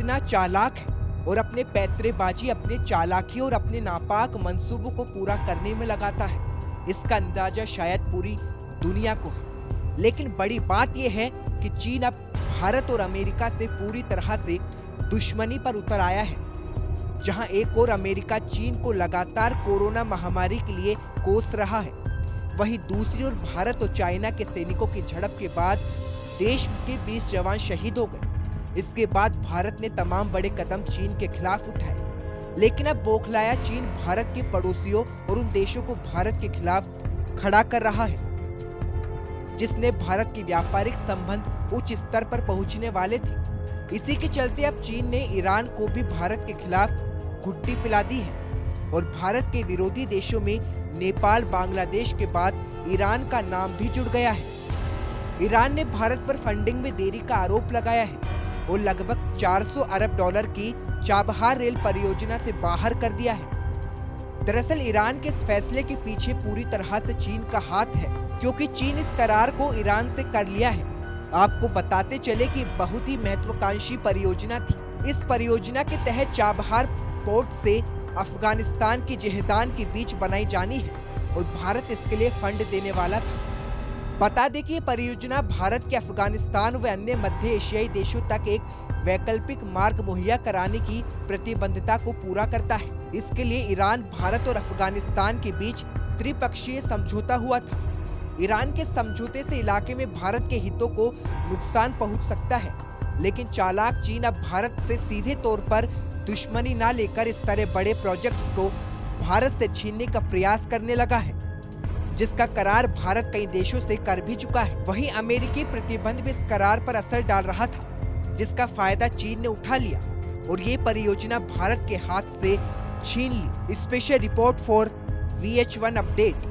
कितना चालाक है और अपने पैतरेबाजी, अपने चालाकी और अपने नापाक मंसूबों को पूरा करने में लगाता है, इसका अंदाजा शायद पूरी दुनिया को है। लेकिन बड़ी बात यह है कि चीन अब भारत और अमेरिका से पूरी तरह से दुश्मनी पर उतर आया है। जहां एक और अमेरिका चीन को लगातार कोरोना महामारी के लिए कोस रहा है, वहीं दूसरी ओर भारत और चाइना के सैनिकों की झड़प के बाद देश के 20 जवान शहीद हो गए। इसके बाद भारत ने तमाम बड़े कदम चीन के खिलाफ उठाए। लेकिन अब बौखलाया चीन भारत के पड़ोसियों और उन देशों को भारत के खिलाफ खड़ा कर रहा है जिसने भारत के व्यापारिक संबंध उच्च स्तर पर पहुंचने वाले थे। इसी के चलते अब चीन ने ईरान को भी भारत के खिलाफ घुट्टी पिला दी है और भारत के विरोधी देशों में नेपाल, बांग्लादेश के बाद ईरान का नाम भी जुड़ गया है। ईरान ने भारत पर फंडिंग में देरी का आरोप लगाया है और लगभग 400 अरब डॉलर की चाबहार रेल परियोजना से बाहर कर दिया है। दरअसल ईरान के इस फैसले के पीछे पूरी तरह से चीन का हाथ है, क्योंकि चीन इस करार को ईरान से कर लिया है। आपको बताते चले कि बहुत ही महत्वाकांक्षी परियोजना थी। इस परियोजना के तहत चाबहार पोर्ट से अफगानिस्तान की जहेदान के बीच बनाई जानी है और भारत इसके लिए फंड देने वाला था। बता दें कि ये परियोजना भारत के अफगानिस्तान व अन्य मध्य एशियाई देशों तक एक वैकल्पिक मार्ग मुहैया कराने की प्रतिबद्धता को पूरा करता है। इसके लिए ईरान, भारत और अफगानिस्तान के बीच त्रिपक्षीय समझौता हुआ था। ईरान के समझौते से इलाके में भारत के हितों को नुकसान पहुंच सकता है, लेकिन चालाक चीन अब भारत से सीधे तौर पर दुश्मनी न लेकर इस तरह बड़े प्रोजेक्ट्स को भारत से छीनने का प्रयास करने लगा है, जिसका करार भारत कई देशों से कर भी चुका है। वहीं अमेरिकी प्रतिबंध भी इस करार पर असर डाल रहा था, जिसका फायदा चीन ने उठा लिया और ये परियोजना भारत के हाथ से छीन ली। Special report for VH1 update.